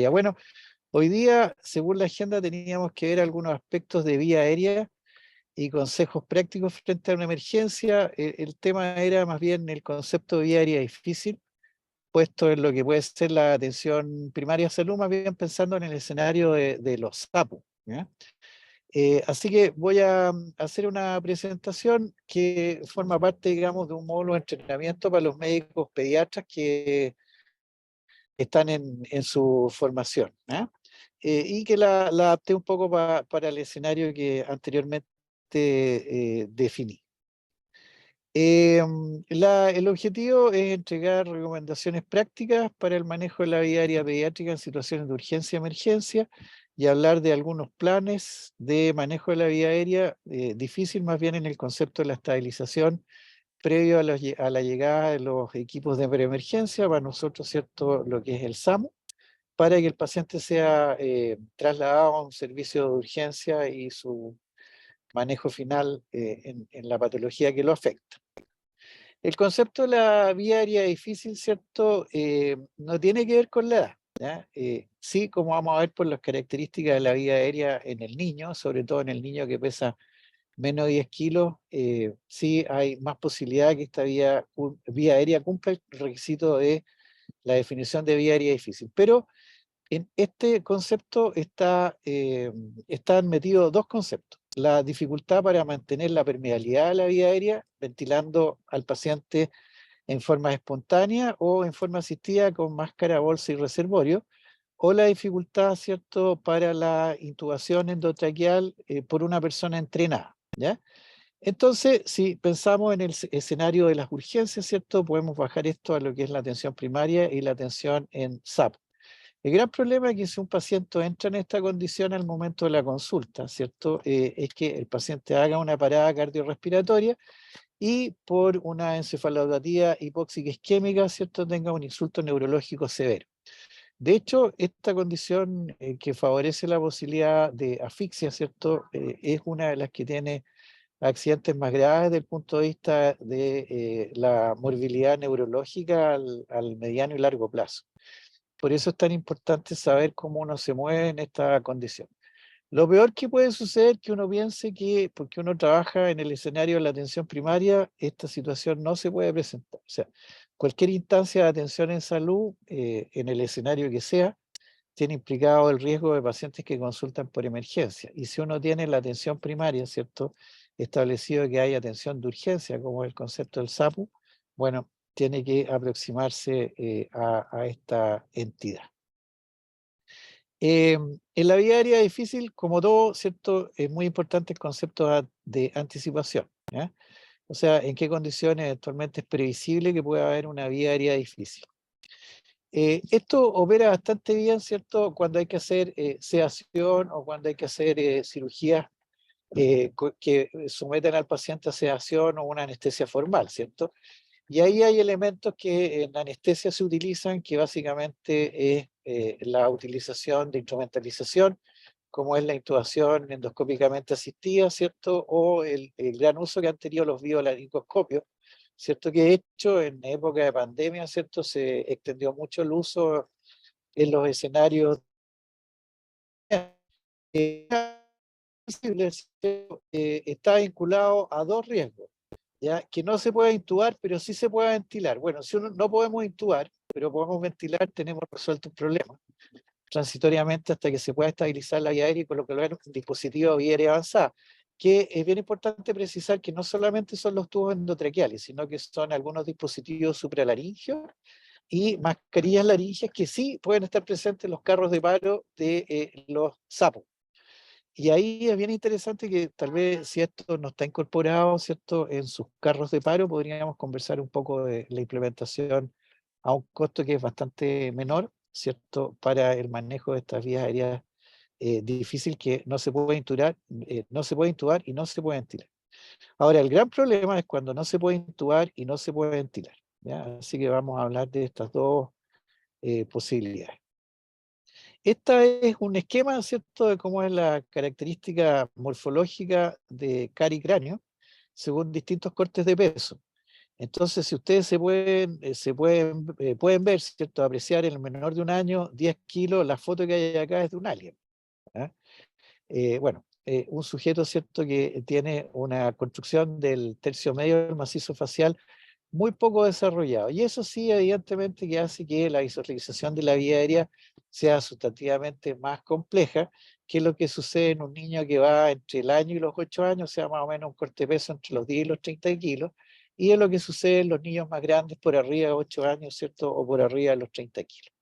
Bueno, hoy día, según la agenda, teníamos que ver algunos aspectos de vía aérea y consejos prácticos frente a una emergencia. El tema era más bien el concepto de vía aérea difícil, puesto en lo que puede ser la atención primaria de salud, más bien pensando en el escenario de los SAPU, ¿ya? Así que voy a hacer una presentación que forma parte, digamos, de un módulo de entrenamiento para los médicos pediatras que están en su formación, ¿ah? Y que la adapté un poco para el escenario que anteriormente definí. El objetivo es entregar recomendaciones prácticas para el manejo de la vía aérea pediátrica en situaciones de urgencia y emergencia y hablar de algunos planes de manejo de la vía aérea, difícil más bien en el concepto de la estabilización previo a la llegada de los equipos de preemergencia, para nosotros, ¿cierto?, lo que es el SAMU, para que el paciente sea trasladado a un servicio de urgencia y su manejo final en la patología que lo afecta. El concepto de la vía aérea difícil, ¿cierto?, no tiene que ver con la edad, ¿ya? Sí, como vamos a ver por las características de la vía aérea en el niño, sobre todo en el niño que pesa menos de 10 kilos, sí hay más posibilidad que esta vía aérea cumpla el requisito de la definición de vía aérea difícil. Pero en este concepto están metidos dos conceptos. La dificultad para mantener la permeabilidad de la vía aérea, ventilando al paciente en forma espontánea o en forma asistida con máscara, bolsa y reservorio, o la dificultad, ¿cierto?, para la intubación endotraqueal por una persona entrenada, ¿ya? Entonces, si pensamos en el escenario de las urgencias, ¿cierto?, podemos bajar esto a lo que es la atención primaria y la atención en SAP. El gran problema es que si un paciente entra en esta condición al momento de la consulta, ¿cierto?, es que el paciente haga una parada cardiorrespiratoria y por una encefalopatía hipóxica isquémica, ¿cierto?, tenga un insulto neurológico severo. De hecho, esta condición que favorece la posibilidad de asfixia, ¿cierto?, es una de las que tiene accidentes más graves desde el punto de vista de la morbilidad neurológica al mediano y largo plazo. Por eso es tan importante saber cómo uno se mueve en esta condición. Lo peor que puede suceder es que uno piense que porque uno trabaja en el escenario de la atención primaria, esta situación no se puede presentar. O sea, cualquier instancia de atención en salud, en el escenario que sea, tiene implicado el riesgo de pacientes que consultan por emergencia. Y si uno tiene la atención primaria, ¿cierto?, establecido que hay atención de urgencia, como el concepto del SAPU, bueno, tiene que aproximarse a esta entidad. En la vía aérea difícil, como todo, ¿cierto?, es muy importante el concepto de anticipación, ¿ya? O sea, en qué condiciones actualmente es previsible que pueda haber una vía aérea difícil. Esto opera bastante bien, ¿cierto?, cuando hay que hacer sedación o cuando hay que hacer cirugías que someten al paciente a sedación o una anestesia formal, ¿cierto? Y ahí hay elementos que en anestesia se utilizan, que básicamente es la utilización de instrumentalización, como es la intubación endoscópicamente asistida, ¿cierto? O el gran uso que han tenido los biolaringoscopios, ¿cierto? Que de hecho en época de pandemia, ¿cierto? Se extendió mucho el uso en los escenarios está vinculado a dos riesgos, ¿ya? Que no se puede intubar, pero sí se puede ventilar. Bueno, si uno, no podemos intubar, pero podemos ventilar, tenemos resuelto un problema transitoriamente hasta que se pueda estabilizar la vía aérea y colocar un dispositivo de vía aérea avanzada, que es bien importante precisar que no solamente son los tubos endotraqueales, sino que son algunos dispositivos supralaringeos y mascarillas laringeas que sí pueden estar presentes en los carros de paro de los sapos. Y ahí es bien interesante que tal vez si esto no está incorporado, ¿cierto?, en sus carros de paro, podríamos conversar un poco de la implementación a un costo que es bastante menor, ¿cierto?, para el manejo de estas vías aéreas difícil que no se puede intubar, no se puede intubar y no se puede ventilar. Ahora, el gran problema es cuando no se puede intubar y no se puede ventilar, ¿ya? Así que vamos a hablar de estas dos posibilidades. Esta es un esquema, ¿cierto?, de cómo es la característica morfológica de cara y cráneo según distintos cortes de peso. Entonces, si ustedes pueden ver, ¿cierto? Apreciar en el menor de un año, 10 kilos, la foto que hay acá es de un alien. ¿Ah? Bueno, un sujeto, ¿cierto? Que tiene una construcción del tercio medio del macizo facial muy poco desarrollado. Y eso sí, evidentemente, que hace que la visualización de la vía aérea sea sustantivamente más compleja que lo que sucede en un niño que va entre el año y los 8 años, o sea, más o menos un corte de peso entre los 10 y los 30 kilos, y es lo que sucede en los niños más grandes por arriba de 8 años, ¿cierto? O por arriba de los 30 kilos.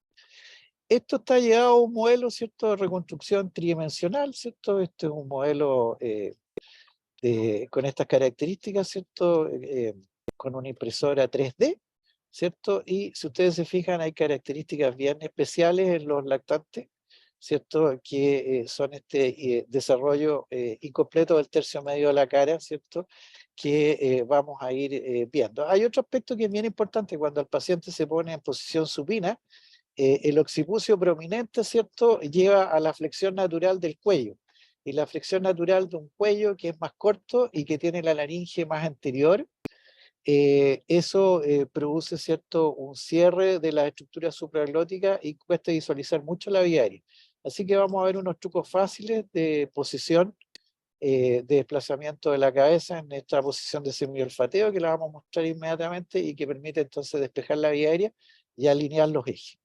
Esto está llegado a un modelo, ¿cierto? De reconstrucción tridimensional, ¿cierto? Este es un modelo con estas características, ¿cierto? Con una impresora 3D, ¿cierto? Y si ustedes se fijan, hay características bien especiales en los lactantes, ¿cierto? Que son este desarrollo incompleto del tercio medio de la cara, ¿cierto? Que vamos a ir viendo. Hay otro aspecto que es bien importante cuando el paciente se pone en posición supina. El occipucio prominente, ¿cierto? Lleva a la flexión natural del cuello. Y la flexión natural de un cuello que es más corto y que tiene la laringe más anterior, eso produce, ¿cierto? Un cierre de la estructura supraglótica y cuesta visualizar mucho la vía aérea. Así que vamos a ver unos trucos fáciles de posición, de desplazamiento de la cabeza en esta posición de semiolfateo que la vamos a mostrar inmediatamente y que permite entonces despejar la vía aérea y alinear los ejes.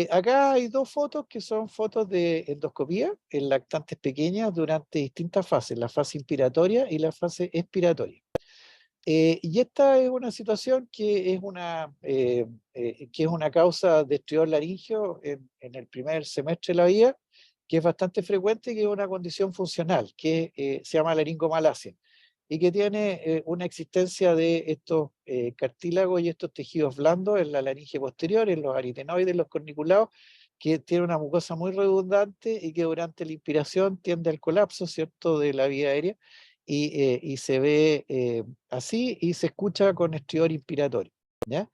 Acá hay dos fotos que son fotos de endoscopía en lactantes pequeñas durante distintas fases, la fase inspiratoria y la fase expiratoria. Y esta es una situación que es una causa de estriol laringio en el primer semestre de la vida, que es bastante frecuente y que es una condición funcional, que se llama laringomalacia, y que tiene una existencia de estos cartílagos y estos tejidos blandos en la laringe posterior, en los aritenoides, los corniculados, que tiene una mucosa muy redundante y que durante la inspiración tiende al colapso, ¿cierto?, de la vía aérea, y se ve así y se escucha con estrior inspiratorio, ¿ya?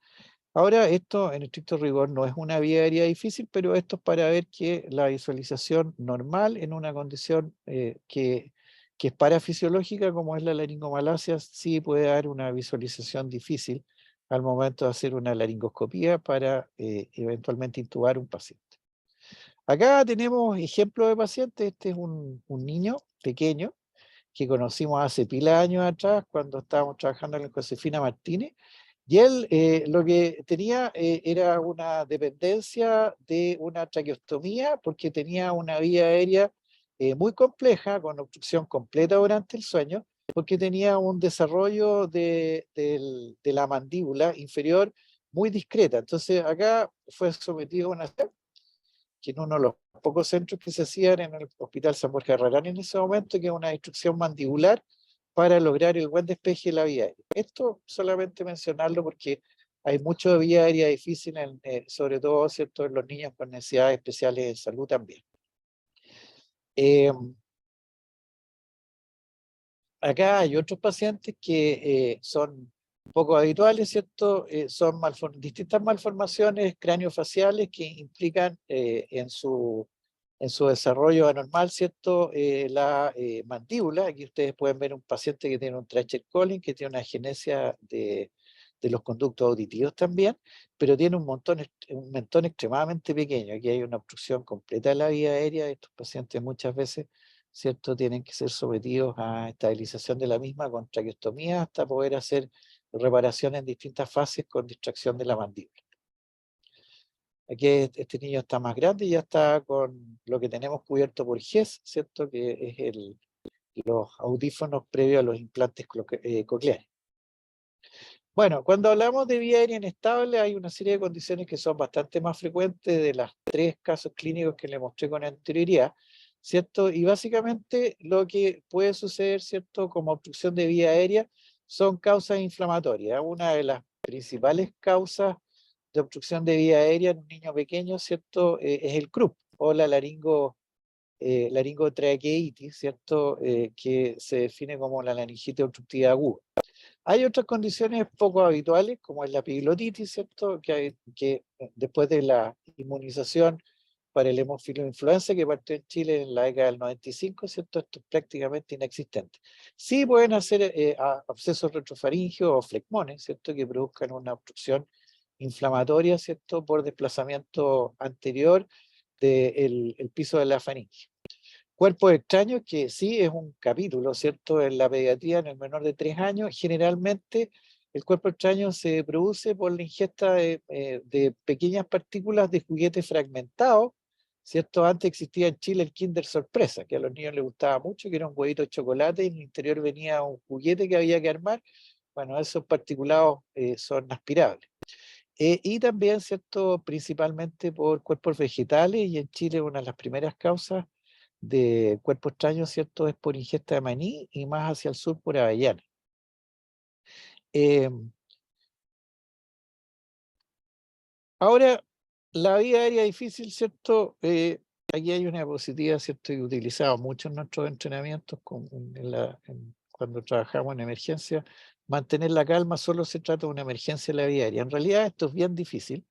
Ahora, esto en estricto rigor no es una vía aérea difícil, pero esto es para ver que la visualización normal en una condición que es parafisiológica, como es la laringomalacia, sí puede dar una visualización difícil al momento de hacer una laringoscopía para eventualmente intubar un paciente. Acá tenemos ejemplos de pacientes. Este es un niño pequeño que conocimos hace pila de años atrás cuando estábamos trabajando en la Josefina Martínez, y él lo que tenía era una dependencia de una traqueostomía porque tenía una vía aérea muy compleja, con obstrucción completa durante el sueño, porque tenía un desarrollo de la mandíbula inferior muy discreta. Entonces acá fue sometido a una, que en uno de los pocos centros que se hacían en el Hospital San Borja Herrerán en ese momento, que es una instrucción mandibular para lograr el buen despeje de la vía aérea. Esto solamente mencionarlo porque hay mucho de vía aérea difícil, sobre todo, ¿cierto?, en los niños con necesidades especiales de salud también. Eh, Acá hay otros pacientes que son poco habituales, ¿cierto? Son distintas malformaciones craneofaciales que implican en su desarrollo anormal, ¿cierto? La mandíbula. Aquí ustedes pueden ver un paciente que tiene un Treacher Collins, que tiene una genesia de los conductos auditivos también, pero tiene un mentón extremadamente pequeño. Aquí hay una obstrucción completa de la vía aérea. Estos pacientes muchas veces, ¿cierto?, tienen que ser sometidos a estabilización de la misma con traqueostomía hasta poder hacer reparación en distintas fases con distracción de la mandíbula. Aquí este niño está más grande y ya está con lo que tenemos cubierto por GES, ¿cierto?, que es los audífonos previos a los implantes cocleares. Bueno, cuando hablamos de vía aérea inestable, hay una serie de condiciones que son bastante más frecuentes de los 3 casos clínicos que le mostré con anterioridad, ¿cierto? Y básicamente lo que puede suceder, ¿cierto?, como obstrucción de vía aérea son causas inflamatorias. Una de las principales causas de obstrucción de vía aérea en un niño pequeño, ¿cierto?, es el CRUP o la laringotraqueitis, ¿cierto?, que se define como la laringitis obstructiva aguda. Hay otras condiciones poco habituales, como es la epiglotitis, ¿cierto? Que después de la inmunización para el hemófilo influenza que partió en Chile en la década del 95, ¿cierto? Esto es prácticamente inexistente. Sí pueden hacer abscesos retrofaringeos o flegmones, ¿cierto? Que produzcan una obstrucción inflamatoria, ¿cierto? Por desplazamiento anterior del el piso de la faringe. Cuerpos extraños, que sí es un capítulo, ¿cierto? En la pediatría, en el menor de 3 años, generalmente el cuerpo extraño se produce por la ingesta de pequeñas partículas de juguete fragmentado, ¿cierto? Antes existía en Chile el Kinder Sorpresa, que a los niños les gustaba mucho, que era un huevito de chocolate y en el interior venía un juguete que había que armar. Bueno, esos particulados son aspirables. Y también, ¿cierto? Principalmente por cuerpos vegetales, y en Chile una de las primeras causas de cuerpo extraño, ¿cierto? Es por ingesta de maní y más hacia el sur por avellana. Eh, Ahora, la vía aérea difícil, ¿cierto? Aquí hay una diapositiva, ¿cierto? Y utilizado mucho en nuestros entrenamientos cuando trabajamos en emergencia. Mantener la calma solo se trata de una emergencia en la vía aérea. En realidad esto es bien difícil.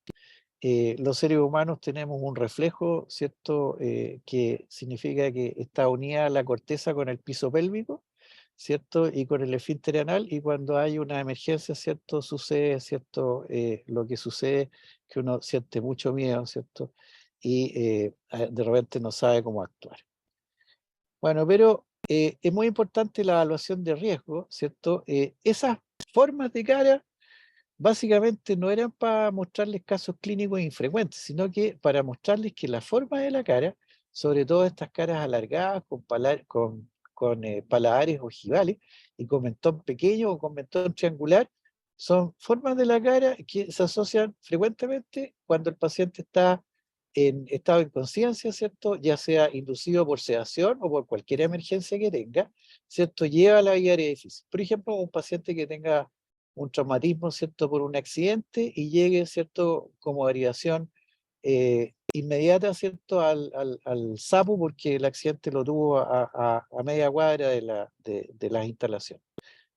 Los seres humanos tenemos un reflejo, ¿cierto? Que significa que está unida la corteza con el piso pélvico, ¿cierto? Y con el esfínter anal, y cuando hay una emergencia, ¿cierto? Sucede, ¿cierto? Lo que sucede, que uno siente mucho miedo, ¿cierto? Y de repente no sabe cómo actuar. Bueno, pero es muy importante la evaluación de riesgo, ¿cierto? Esas formas de cara básicamente no eran para mostrarles casos clínicos infrecuentes, sino que para mostrarles que la forma de la cara, sobre todo estas caras alargadas con paladares ojivales y con mentón pequeño o con mentón triangular, son formas de la cara que se asocian frecuentemente cuando el paciente está en estado de inconsciencia, ¿cierto? Ya sea inducido por sedación o por cualquier emergencia que tenga, ¿cierto? Lleva a la vía aérea difícil. Por ejemplo, un paciente que tenga un traumatismo, ¿cierto? Por un accidente y llegue, ¿cierto? Como derivación inmediata, ¿cierto? Al SAPU, porque el accidente lo tuvo a media cuadra de las instalaciones,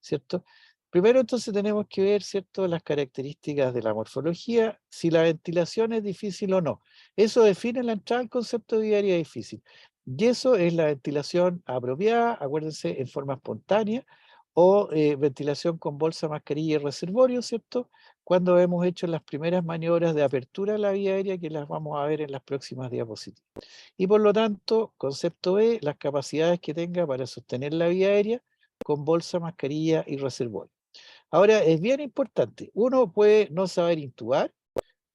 ¿cierto? Primero entonces tenemos que ver, ¿cierto? Las características de la morfología, si la ventilación es difícil o no. Eso define la entrada al concepto de viaria difícil. Y eso es la ventilación apropiada, acuérdense, en forma espontánea, o ventilación con bolsa, mascarilla y reservorio, ¿cierto? Cuando hemos hecho las primeras maniobras de apertura de la vía aérea, que las vamos a ver en las próximas diapositivas. Y por lo tanto, concepto B, las capacidades que tenga para sostener la vía aérea con bolsa, mascarilla y reservorio. Ahora, es bien importante, uno puede no saber intubar,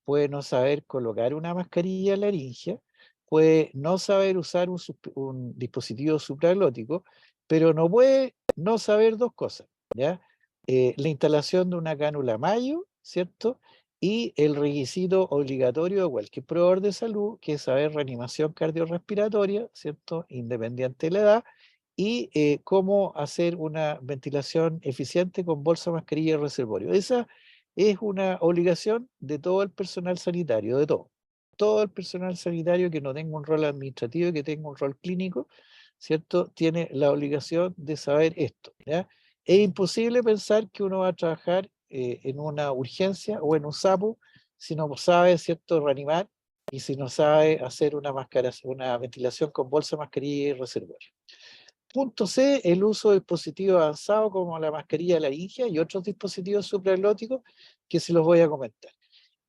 puede no saber colocar una mascarilla laringea, puede no saber usar un dispositivo supraglótico, pero no puede no saber dos cosas, ¿ya? La instalación de una cánula Mayo, ¿cierto? Y el requisito obligatorio de cualquier proveedor de salud, que es saber reanimación cardiorrespiratoria, ¿cierto? Independiente de la edad, y cómo hacer una ventilación eficiente con bolsa, mascarilla y reservorio. Esa es una obligación de todo el personal sanitario, de todo. Todo el personal sanitario que no tenga un rol administrativo y que tenga un rol clínico, ¿cierto? Tiene la obligación de saber esto, ¿ya? Es imposible pensar que uno va a trabajar en una urgencia o en un SAPU si no sabe, ¿cierto?, reanimar y si no sabe hacer una ventilación con bolsa, mascarilla y reservorio. Punto C, el uso de dispositivos avanzados como la mascarilla laringia y otros dispositivos supraglóticos que se los voy a comentar.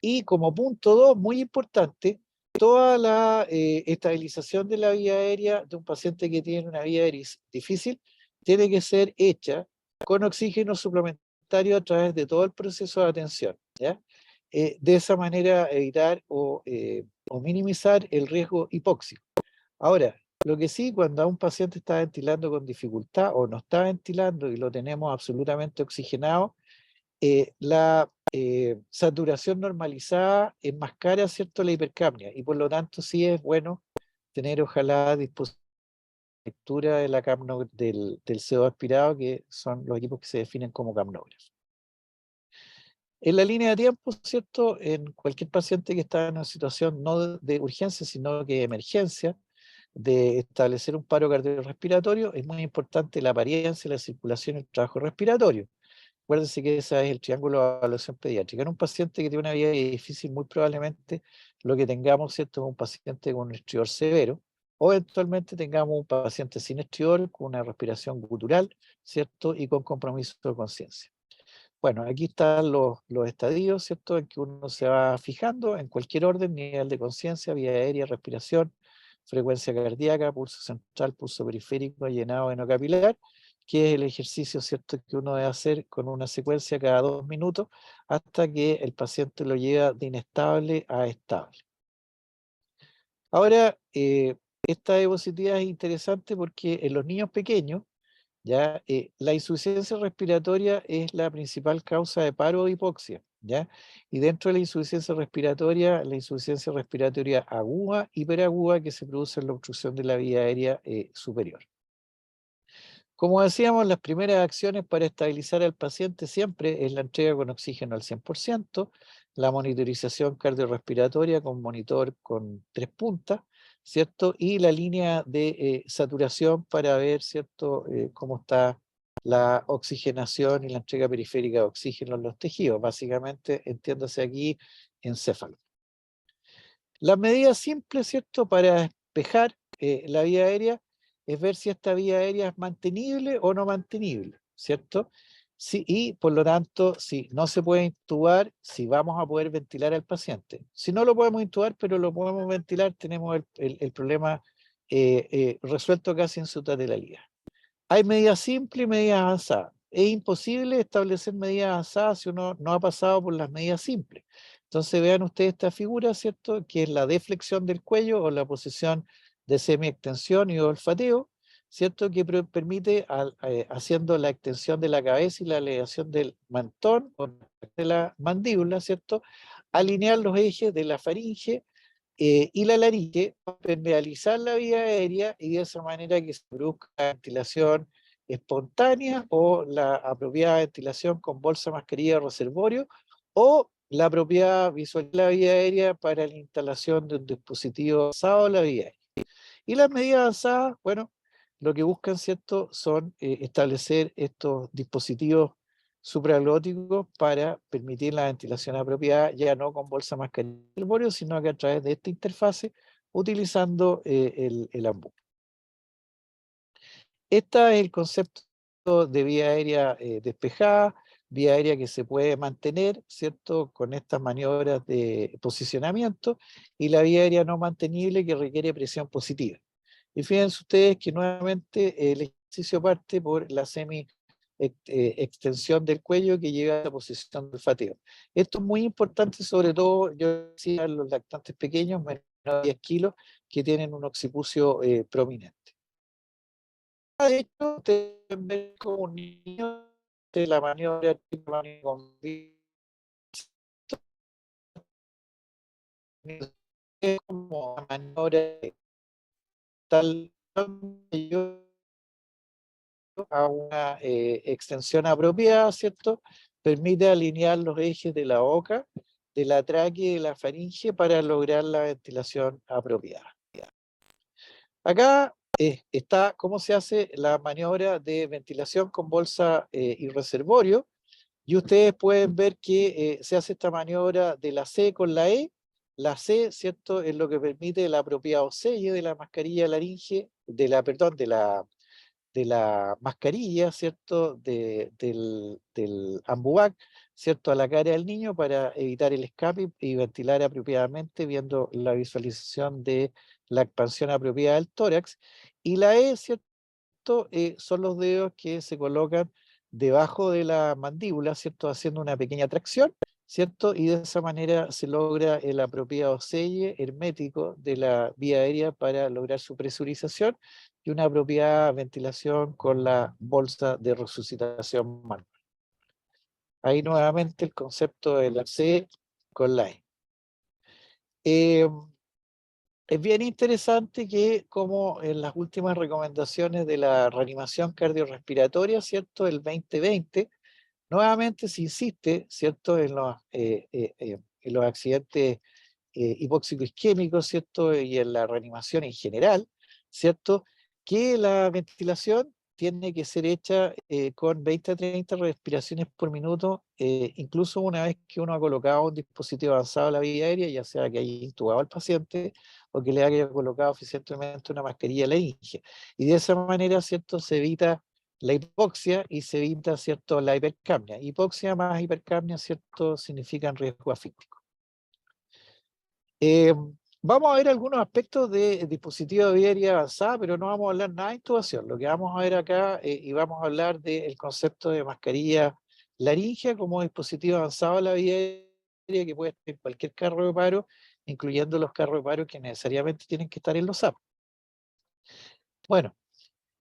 Y como punto 2, muy importante, toda la estabilización de la vía aérea de un paciente que tiene una vía aérea difícil tiene que ser hecha con oxígeno suplementario a través de todo el proceso de atención, ¿ya? De esa manera evitar o minimizar el riesgo hipóxico. Ahora, lo que sí, cuando a un paciente está ventilando con dificultad o no está ventilando y lo tenemos absolutamente oxigenado, la saturación normalizada enmascara, ¿cierto?, la hipercapnia, y por lo tanto sí es bueno tener ojalá disposición de lectura de la del CO aspirado, que son los equipos que se definen como capnógrafos. En la línea de tiempo, ¿cierto?, en cualquier paciente que está en una situación no de urgencia, sino que de emergencia, de establecer un paro cardiorrespiratorio, es muy importante la apariencia, la circulación y el trabajo respiratorio. Acuérdense que ese es el triángulo de evaluación pediátrica. En un paciente que tiene una vida difícil, muy probablemente lo que tengamos, ¿cierto?, es un paciente con un estrior severo, o eventualmente tengamos un paciente sin estrior, con una respiración gutural, ¿cierto?, y con compromiso de conciencia. Bueno, aquí están los estadios, ¿cierto?, en que uno se va fijando en cualquier orden: nivel de conciencia, vía aérea, respiración, frecuencia cardíaca, pulso central, pulso periférico, llenado venocapilar, que es el ejercicio, ¿cierto?, que uno debe hacer con una secuencia cada 2 minutos hasta que el paciente lo lleva de inestable a estable. Ahora, esta diapositiva es interesante porque en los niños pequeños, ¿ya? La insuficiencia respiratoria es la principal causa de paro o hipoxia, ¿ya? Y dentro de la insuficiencia respiratoria aguda, hiperaguda, que se produce en la obstrucción de la vía aérea superior. Como decíamos, las primeras acciones para estabilizar al paciente siempre es la entrega con oxígeno al 100%, la monitorización cardiorrespiratoria con monitor con 3 puntas, ¿cierto? Y la línea de saturación para ver, ¿cierto?, cómo está la oxigenación y la entrega periférica de oxígeno en los tejidos. Básicamente, entiéndase aquí, encéfalo. Las medidas simples, ¿cierto?, para despejar la vía aérea es ver si esta vía aérea es mantenible o no mantenible, ¿cierto? Sí, y por lo tanto, si no se puede intubar, si vamos a poder ventilar al paciente. Si no lo podemos intubar, pero lo podemos ventilar, tenemos el problema resuelto casi en su totalidad. Hay medidas simples y medidas avanzadas. Es imposible establecer medidas avanzadas si uno no ha pasado por las medidas simples. Entonces vean ustedes esta figura, ¿cierto?, que es la deflexión del cuello o la posición de semi-extensión y olfateo, ¿cierto?, que permite, haciendo la extensión de la cabeza y la elevación del mentón o de la mandíbula, ¿cierto?, alinear los ejes de la faringe y la laringe, permeabilizar la vía aérea y de esa manera que se produzca la ventilación espontánea o la apropiada ventilación con bolsa, mascarilla, reservorio, o la apropiada visual de la vía aérea para la instalación de un dispositivo avanzado a la vía aérea. Y las medidas avanzadas, bueno, lo que buscan, ¿cierto?, son establecer estos dispositivos supraglóticos para permitir la ventilación apropiada, ya no con bolsa, mascarilla y reservorio, sino que a través de esta interfase utilizando el AMBU. Este es el concepto de vía aérea despejada, vía aérea que se puede mantener, ¿cierto?, con estas maniobras de posicionamiento, y la vía aérea no mantenible que requiere presión positiva. Y fíjense ustedes que nuevamente el ejercicio parte por la extensión del cuello que llega a la posición del olfateo. Esto es muy importante, sobre todo, yo decía, en los lactantes pequeños, menos de 10 kilos, que tienen un occipucio prominente. De hecho, ustedes pueden ver como un niño de la maniobra con es como una maniobra tal a una extensión apropiada, ¿cierto? Permite alinear los ejes de la boca, de la tráquea y de la faringe para lograr la ventilación apropiada. Acá está cómo se hace la maniobra de ventilación con bolsa y reservorio, y ustedes pueden ver que se hace esta maniobra de la C con la E. La C, ¿cierto?, es lo que permite el apropiado selle de la mascarilla laringe, perdón, de la mascarilla, ¿cierto?, del ambubac, ¿cierto?, a la cara del niño para evitar el escape y ventilar apropiadamente, viendo la visualización de la expansión apropiada del tórax. Y la E, ¿cierto?, son los dedos que se colocan debajo de la mandíbula, ¿cierto?, haciendo una pequeña tracción, ¿cierto? Y de esa manera se logra el apropiado selle hermético de la vía aérea para lograr su presurización y una apropiada ventilación con la bolsa de resucitación manual. Ahí nuevamente el concepto de la C con la E. Es bien interesante que, como en las últimas recomendaciones de la reanimación cardiorrespiratoria, ¿cierto?, el 2020, nuevamente se insiste, ¿cierto?, en los accidentes hipóxico-isquémicos, ¿cierto?, y en la reanimación en general, ¿cierto?, que la ventilación tiene que ser hecha con 20 a 30 respiraciones por minuto, incluso una vez que uno ha colocado un dispositivo avanzado a la vía aérea, ya sea que haya intubado al paciente o que le haya colocado eficientemente una mascarilla laringe. Y de esa manera, ¿cierto?, se evita la hipoxia y se evita, ¿cierto?, la hipercapnia. Hipoxia más hipercapnia, ¿cierto?, significan riesgo asfíctico. Vamos a ver algunos aspectos de dispositivo de vía aérea avanzada, pero no vamos a hablar nada de intubación. Lo que vamos a ver acá, y vamos a hablar del concepto de mascarilla laringea como dispositivo avanzado de la vía aérea que puede estar en cualquier carro de paro, incluyendo los carros de paro que necesariamente tienen que estar en los AP. Bueno,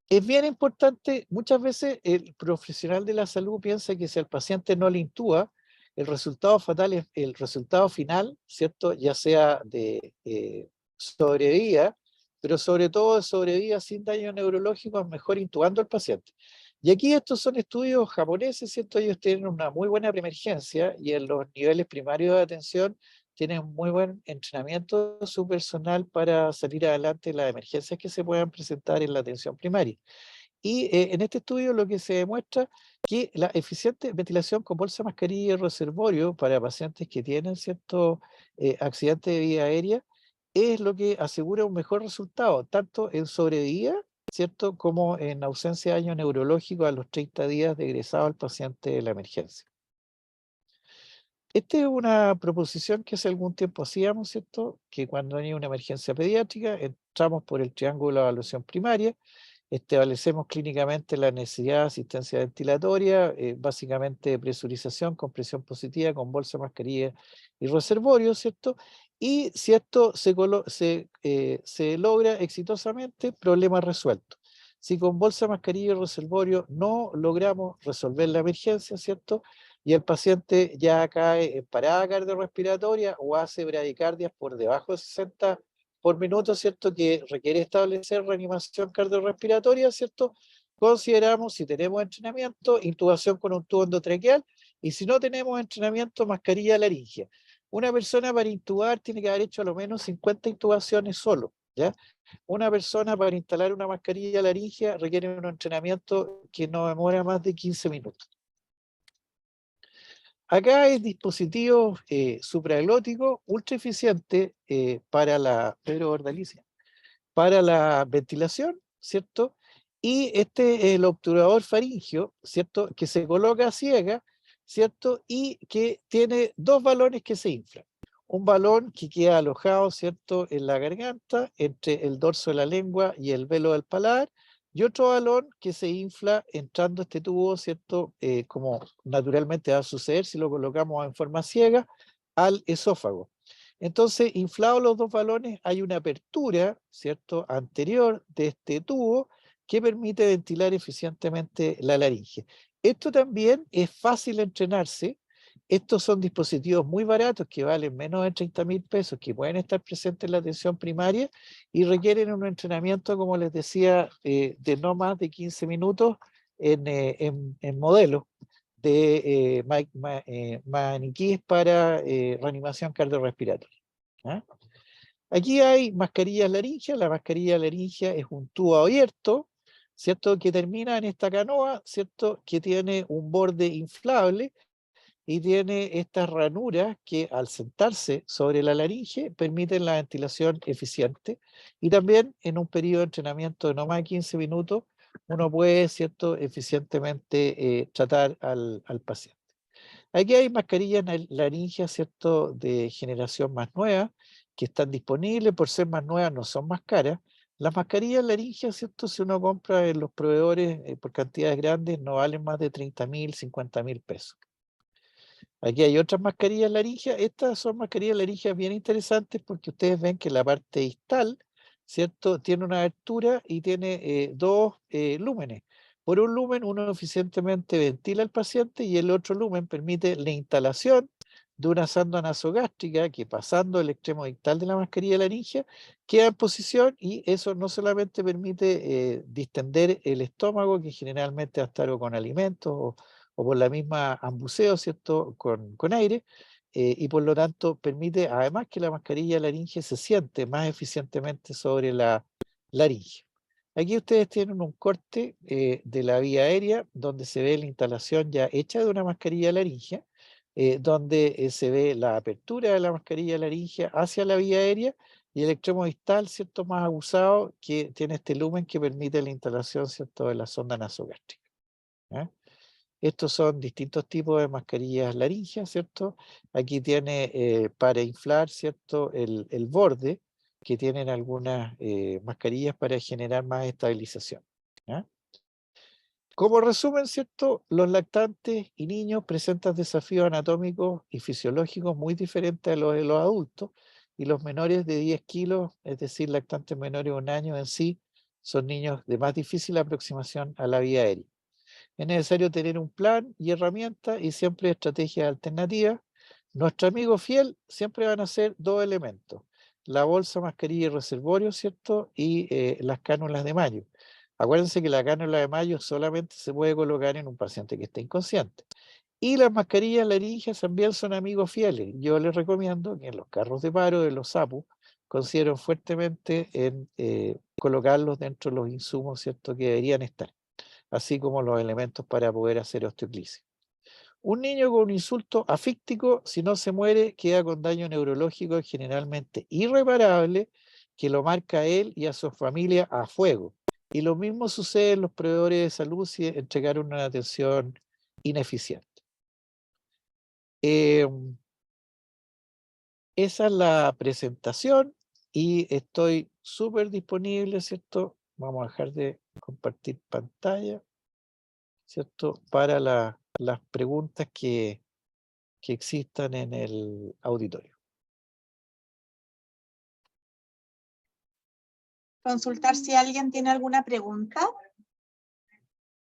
es bien importante, muchas veces el profesional de la salud piensa que si al paciente no le intuba, el resultado fatal es el resultado final, ¿cierto? Ya sea de sobrevida, pero sobre todo de sobrevida sin daño neurológico, es mejor intubando al paciente. Y aquí estos son estudios japoneses, ¿cierto? Ellos tienen una muy buena preemergencia y en los niveles primarios de atención tienen muy buen entrenamiento de su personal para salir adelante en las emergencias que se puedan presentar en la atención primaria. Y en este estudio lo que se demuestra que la eficiente ventilación con bolsa, mascarilla y reservorio para pacientes que tienen cierto accidente de vía aérea es lo que asegura un mejor resultado, tanto en sobrevida, ¿cierto?, como en ausencia de daño neurológico a los 30 días de egresado al paciente de la emergencia. Esta es una proposición que hace algún tiempo hacíamos, ¿cierto? Que cuando hay una emergencia pediátrica, entramos por el triángulo de evaluación primaria, establecemos clínicamente la necesidad de asistencia ventilatoria, básicamente presurización con presión positiva, con bolsa, mascarilla y reservorio, ¿cierto? Y si esto se logra exitosamente, problema resuelto. Si con bolsa, mascarilla y reservorio no logramos resolver la emergencia, ¿cierto?, y el paciente ya cae en parada cardiorrespiratoria o hace bradicardias por debajo de 60 por minuto, ¿cierto?, que requiere establecer reanimación cardiorrespiratoria, ¿cierto? Consideramos, si tenemos entrenamiento, intubación con un tubo endotraqueal, y si no tenemos entrenamiento, mascarilla laringea. Una persona para intubar tiene que haber hecho a lo menos 50 intubaciones solo, ¿ya? Una persona para instalar una mascarilla laringea requiere un entrenamiento que no demora más de 15 minutos. Acá hay dispositivos supraglóticos ultra eficientes para la, Pedro Bordalicia, para la ventilación, ¿cierto? Y este es el obturador faríngeo, ¿cierto?, que se coloca a ciega, ¿cierto? Y que tiene dos balones que se inflan. Un balón que queda alojado, ¿cierto?, en la garganta, entre el dorso de la lengua y el velo del paladar, y otro balón que se infla entrando este tubo, ¿cierto?, como naturalmente va a suceder si lo colocamos en forma ciega, al esófago. Entonces, inflados los dos balones, hay una apertura, ¿cierto?, anterior de este tubo que permite ventilar eficientemente la laringe. Esto también es fácil entrenarse. Estos son dispositivos muy baratos que valen menos de 30.000 pesos, que pueden estar presentes en la atención primaria y requieren un entrenamiento, como les decía, de no más de 15 minutos en modelos de maniquíes para reanimación cardiorrespiratoria. ¿Ah? Aquí hay mascarillas laringeas. La mascarilla laringea es un tubo abierto, ¿cierto?, que termina en esta canoa, ¿cierto?, que tiene un borde inflable y tiene estas ranuras que al sentarse sobre la laringe permiten la ventilación eficiente, y también en un periodo de entrenamiento de no más de 15 minutos uno puede, ¿cierto?, eficientemente tratar al paciente. Aquí hay mascarillas laringeas, ¿cierto?, de generación más nueva, que están disponibles. Por ser más nuevas no son más caras. Las mascarillas laringeas, ¿cierto?, si uno compra en los proveedores por cantidades grandes, no valen más de 30.000, 50.000 pesos. Aquí hay otras mascarillas laringeas. Estas son mascarillas laringeas bien interesantes porque ustedes ven que la parte distal, ¿cierto?, tiene una abertura y tiene dos lúmenes. Por un lumen uno eficientemente ventila al paciente y el otro lumen permite la instalación de una sonda nasogástrica que, pasando el extremo distal de la mascarilla laringea, queda en posición, y eso no solamente permite distender el estómago, que generalmente va a estar o con alimentos o por la misma ambuceo, ¿cierto?, con aire, y por lo tanto permite además que la mascarilla laringe se siente más eficientemente sobre la laringe. Aquí ustedes tienen un corte de la vía aérea donde se ve la instalación ya hecha de una mascarilla laringea, donde se ve la apertura de la mascarilla laringea hacia la vía aérea y el extremo distal, ¿cierto?, más abusado, que tiene este lumen que permite la instalación, ¿cierto?, de la sonda nasogástrica. ¿Ya? Estos son distintos tipos de mascarillas laringeas, ¿cierto? Aquí tiene para inflar, ¿cierto?, el borde, que tienen algunas mascarillas para generar más estabilización. ¿Ya? Como resumen, ¿cierto?, los lactantes y niños presentan desafíos anatómicos y fisiológicos muy diferentes a los de los adultos, y los menores de 10 kilos, es decir, lactantes menores de 1 año en sí, son niños de más difícil aproximación a la vía aérea. Es necesario tener un plan y herramientas y siempre estrategias alternativas. Nuestro amigo fiel siempre van a ser 2 elementos: la bolsa, mascarilla y reservorio, ¿cierto? Y las cánulas de mayo. Acuérdense que la cánula de mayo solamente se puede colocar en un paciente que esté inconsciente. Y las mascarillas laringeas también son amigos fieles. Yo les recomiendo que en los carros de paro de los APU consideren fuertemente en colocarlos dentro de los insumos, ¿cierto?, que deberían estar, así como los elementos para poder hacer osteoclisis. Un niño con un insulto afíctico, si no se muere, queda con daño neurológico generalmente irreparable, que lo marca a él y a su familia a fuego. Y lo mismo sucede en los proveedores de salud si entregaron una atención ineficiente. Esa es la presentación y estoy súper disponible, ¿cierto? Vamos a dejar de compartir pantalla, ¿cierto?, para las preguntas que existan en el auditorio. Consultar si alguien tiene alguna pregunta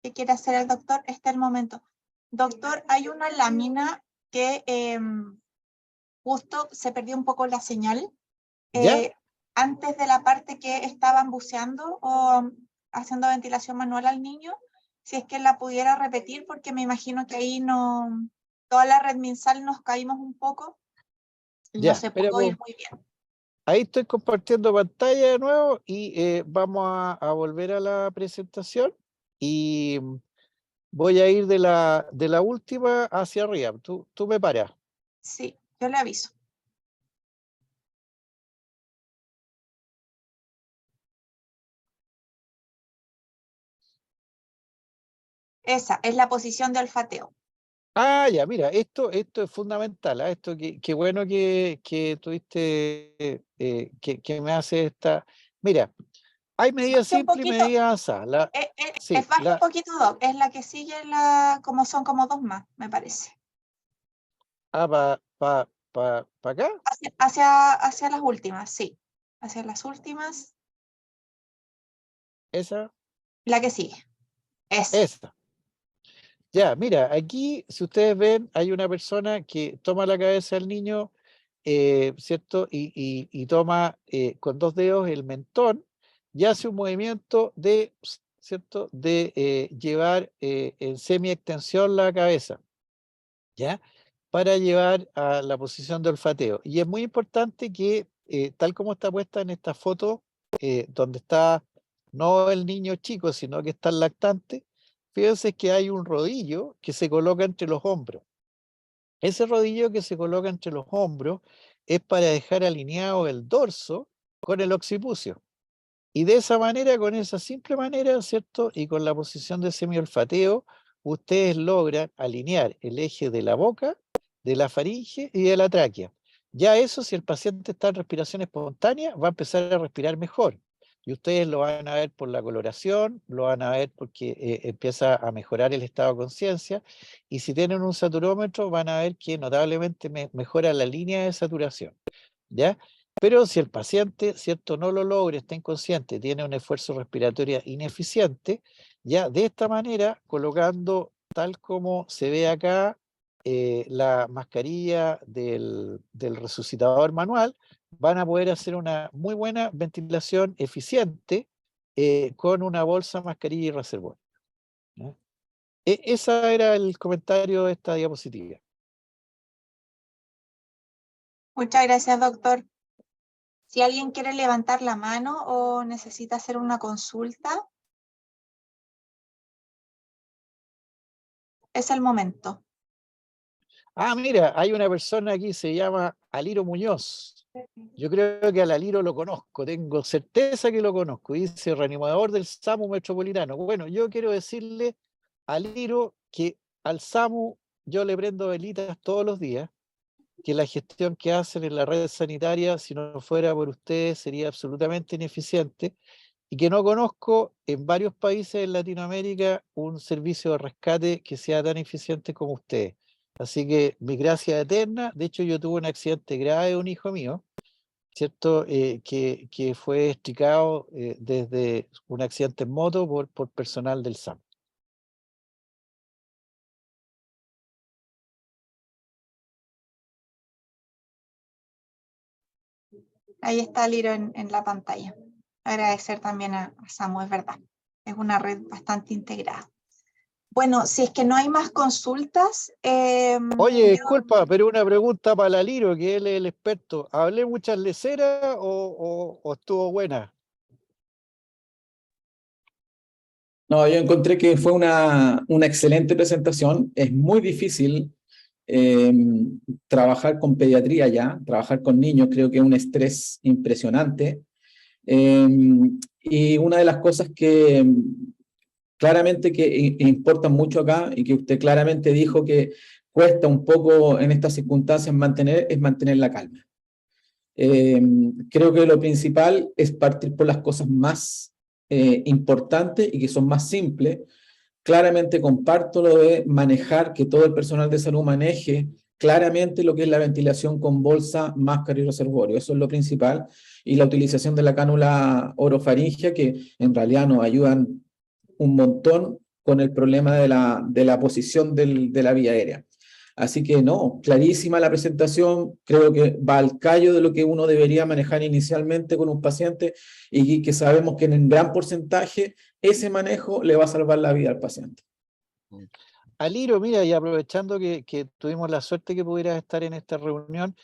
que quiera hacer el doctor. Está el momento. Doctor, hay una lámina que justo se perdió un poco la señal. ¿Ya? Antes de la parte que estaban buceando o haciendo ventilación manual al niño, si es que la pudiera repetir, porque me imagino que ahí no, toda la red MinSal nos caímos un poco y no Ya, se espera, pudo oír muy bien. ahí estoy compartiendo pantalla de nuevo y vamos a volver a la presentación y voy a ir de la última hacia arriba. Tú me paras. Sí, yo le aviso. Esa es la posición de olfateo. Ah, ya, mira, esto es fundamental. Esto qué bueno que tuviste, que me hace esta. Mira, hay medidas Baje un simples y poquito, medidas avanzadas. Sí, baje un poquito, Doc. Es la que sigue, como son como dos más, me parece. para acá, Hacia las últimas, sí. Hacia las últimas. esa, La que sigue. Esa. esta. Ya, mira, aquí, si ustedes ven, hay una persona que toma la cabeza del niño, ¿cierto? Y toma con 2 dedos el mentón y hace un movimiento de, ¿cierto?, de llevar en semi-extensión la cabeza, ¿ya? Para llevar a la posición de olfateo. Y es muy importante que, tal como está puesta en esta foto, donde está no el niño chico, sino que está el lactante, fíjense que hay un rodillo que se coloca entre los hombros. Ese rodillo que se coloca entre los hombros es para dejar alineado el dorso con el occipucio. Y de esa manera, con esa simple manera, ¿cierto? Y con la posición de semiolfateo, ustedes logran alinear el eje de la boca, de la faringe y de la tráquea. Ya eso, si el paciente está en respiración espontánea, va a empezar a respirar mejor. Y ustedes lo van a ver por la coloración, lo van a ver porque empieza a mejorar el estado de conciencia. Y si tienen un saturómetro, van a ver que notablemente mejora la línea de saturación. ¿Ya? Pero si el paciente, ¿cierto?, no lo logra, está inconsciente, tiene un esfuerzo respiratorio ineficiente, ya de esta manera, colocando tal como se ve acá, la mascarilla del resucitador manual, van a poder hacer una muy buena ventilación eficiente con una bolsa, mascarilla y reservorio. ¿Ya? Ese era el comentario de esta diapositiva. Muchas gracias, doctor. Si alguien quiere levantar la mano o necesita hacer una consulta, es el momento. Ah, mira, hay una persona aquí, se llama Aliro Muñoz. Yo creo que al Aliro lo conozco, tengo certeza que lo conozco. Dice reanimador del SAMU Metropolitano. Bueno, yo quiero decirle a Aliro que al SAMU yo le prendo velitas todos los días, que la gestión que hacen en la red sanitaria, si no fuera por ustedes, sería absolutamente ineficiente, y que no conozco en varios países en Latinoamérica un servicio de rescate que sea tan eficiente como ustedes. Así que mi gracia eterna. De hecho, yo tuve un accidente grave de un hijo mío, ¿cierto? Que fue estricado desde un accidente en moto por personal del SAM. Ahí está Liro en la pantalla. Agradecer también a Samu, es verdad. Es una red bastante integrada. Bueno, si es que no hay más consultas, Oye, disculpa, pero una pregunta para la Liro, que él es el experto. ¿Hablé muchas leceras o estuvo buena? No, yo encontré que fue una excelente presentación. Es muy difícil eh, trabajar con pediatría ya, trabajar con niños, creo que es un estrés impresionante. Eh, y una de las cosas que claramente que importan mucho acá y que usted claramente dijo que cuesta un poco en estas circunstancias mantener, es mantener la calma. Creo que lo principal es partir por las cosas más importantes y que son más simples. Claramente comparto lo de manejar, que todo el personal de salud maneje claramente lo que es la ventilación con bolsa, máscara y reservorio. Eso es lo principal. Y la utilización de la cánula orofaringia, que en realidad nos ayudan un montón con el problema de la posición de la vía aérea. Así que no, clarísima la presentación, creo que va al callo de lo que uno debería manejar inicialmente con un paciente y que sabemos que en un gran porcentaje ese manejo le va a salvar la vida al paciente. Aliro, mira, y aprovechando que tuvimos la suerte que pudieras estar en esta reunión,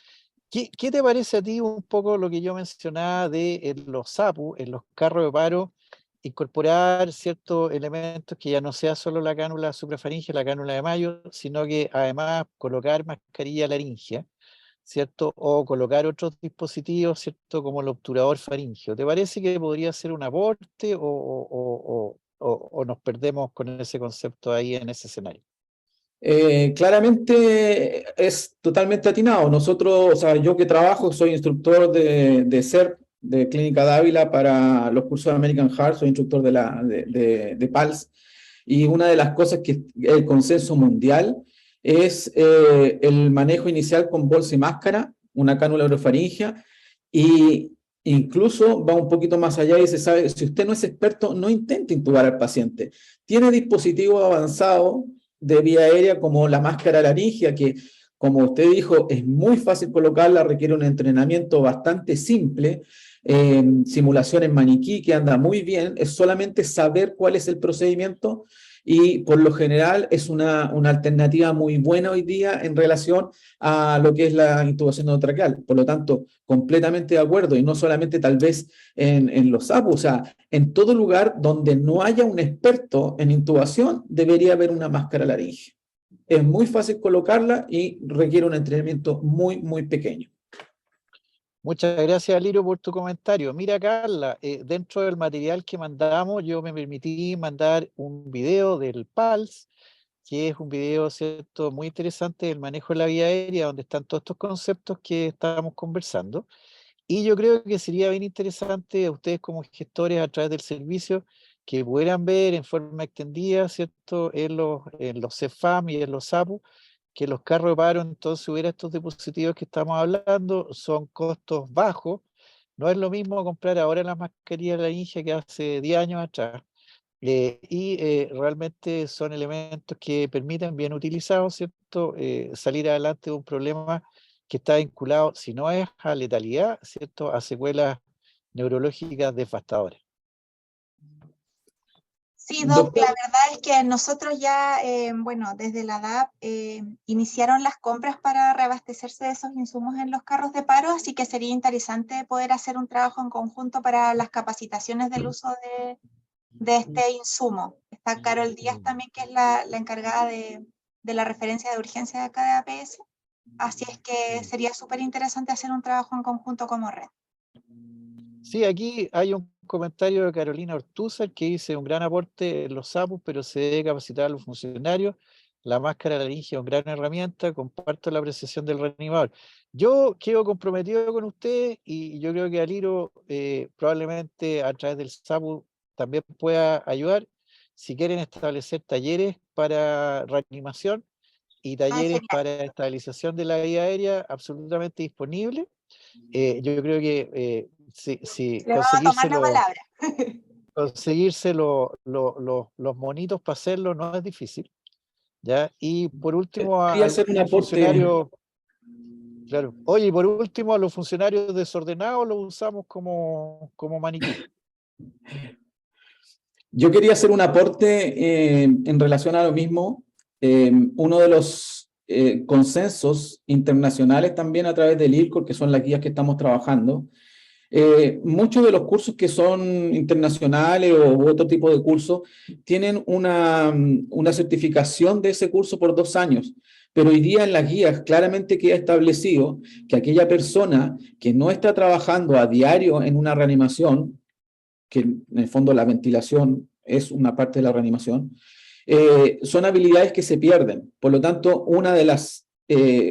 ¿qué te parece a ti un poco lo que yo mencionaba de en los SAPU, en los carros de paro, incorporar ciertos elementos que ya no sea solo la cánula suprafaringe, la cánula de Mayo, sino que además colocar mascarilla laringea, ¿cierto? O colocar otros dispositivos, ¿cierto? Como el obturador faríngeo. ¿Te parece que podría ser un aporte o nos perdemos con ese concepto ahí en ese escenario? Claramente es totalmente atinado. Nosotros, o sea, yo que trabajo, soy instructor de CERP, de Clínica Dávila para los cursos de American Heart, soy instructor de PALS, y una de las cosas que el consenso mundial es el manejo inicial con bolsa y máscara, una cánula orofaringea, y incluso va un poquito más allá y se sabe, si usted no es experto, no intente intubar al paciente. Tiene dispositivos avanzados de vía aérea como la máscara laringea, que como usted dijo, es muy fácil colocarla, requiere un entrenamiento bastante simple, simulación en maniquí que anda muy bien, es solamente saber cuál es el procedimiento y por lo general es una alternativa muy buena hoy día en relación a lo que es la intubación endotraqueal. Por lo tanto, completamente de acuerdo y no solamente tal vez en los APU, o sea, en todo lugar donde no haya un experto en intubación debería haber una máscara laringea. Es muy fácil colocarla y requiere un entrenamiento muy, muy pequeño. Muchas gracias, Liro, por tu comentario. Mira, Carla, dentro del material que mandamos, yo me permití mandar un video del PALS, que es un video, ¿cierto?, muy interesante del manejo de la vía aérea, donde están todos estos conceptos que estábamos conversando. Y yo creo que sería bien interesante a ustedes como gestores a través del servicio que pudieran ver en forma extendida, ¿cierto?, en los CEFAM y en los SAPU, que los carros de paro entonces hubiera estos dispositivos que estamos hablando, son costos bajos. No es lo mismo comprar ahora las mascarillas de la India que hace 10 años atrás. Realmente son elementos que permiten, bien utilizados, ¿cierto?, salir adelante de un problema que está vinculado, si no es a letalidad, ¿cierto?, a secuelas neurológicas devastadoras. Sí, Doc, la verdad es que nosotros ya, bueno, desde la DAP iniciaron las compras para reabastecerse de esos insumos en los carros de paro, así que sería interesante poder hacer un trabajo en conjunto para las capacitaciones del uso de este insumo. Está Carol Díaz también, que es la encargada de la referencia de urgencia de acá de APS, así es que sería súper interesante hacer un trabajo en conjunto como red. Sí, aquí hay un comentario de Carolina Ortúzar que dice un gran aporte en los SAPUS, pero se debe capacitar a los funcionarios. La máscara laringe es una gran herramienta, comparto la apreciación del reanimador. Yo quedo comprometido con usted y yo creo que Aliro probablemente a través del SAPU también pueda ayudar si quieren establecer talleres para reanimación y talleres Genial. para estabilización de la vía aérea absolutamente disponibles. Yo creo que si Le vamos a tomar la palabra. conseguirse los monitos para hacerlo no es difícil, ¿ya? Y por último, a Quería hacer un algunos aporte. funcionarios, claro, oye, y por último, a los funcionarios desordenados los usamos como maniquí. Yo quería hacer un aporte en relación a lo mismo. Uno de los consensos internacionales también a través del IRCOR, que son las guías que estamos trabajando, muchos de los cursos que son internacionales o otro tipo de cursos tienen una certificación de ese curso por 2 años, pero hoy día en las guías claramente queda establecido que aquella persona que no está trabajando a diario en una reanimación, que en el fondo la ventilación es una parte de la reanimación, son habilidades que se pierden. Por lo tanto, una de las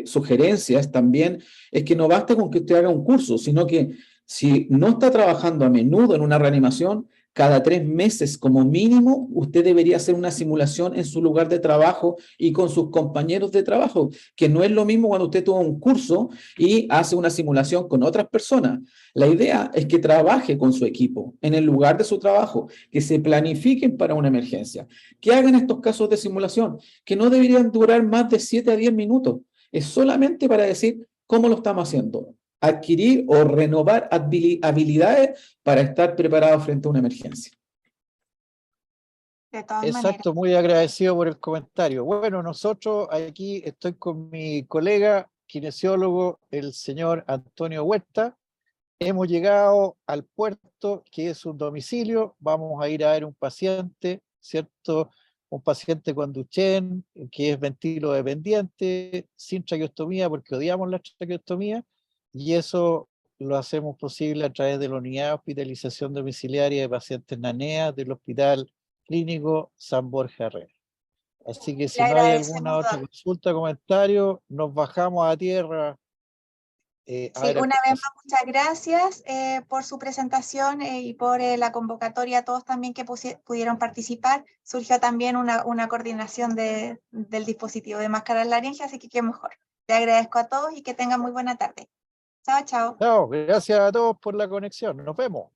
sugerencias también es que no basta con que usted haga un curso, sino que si no está trabajando a menudo en una reanimación, cada 3 meses como mínimo, usted debería hacer una simulación en su lugar de trabajo y con sus compañeros de trabajo, que no es lo mismo cuando usted toma un curso y hace una simulación con otras personas. La idea es que trabaje con su equipo en el lugar de su trabajo, que se planifiquen para una emergencia, que hagan estos casos de simulación, que no deberían durar más de 7 a 10 minutos. Es solamente para decir cómo lo estamos haciendo, adquirir o renovar habilidades para estar preparados frente a una emergencia. De todas maneras. Exacto, muy agradecido por el comentario. Bueno, nosotros aquí estoy con mi colega kinesiólogo, el señor Antonio Huerta. Hemos llegado al puerto, que es un domicilio. Vamos a ir a ver un paciente, ¿cierto? Un paciente con Duchenne, que es ventilo dependiente, sin traqueostomía, porque odiamos la traqueostomía, y eso lo hacemos posible a través de la unidad de hospitalización domiciliaria de pacientes NANEA del Hospital Clínico San Borja Herrera. Así que Le si no hay alguna agradecemos, otra Doc. consulta, comentario, nos bajamos a tierra. A Sí, ver al una vez más, paciente. muchas gracias por su presentación y por la convocatoria a todos también que pudieron participar. Surgió también una coordinación del dispositivo de máscara laringe, así que qué mejor. Le agradezco a todos y que tengan muy buena tarde. Chao, chao. Chao, gracias a todos por la conexión. Nos vemos.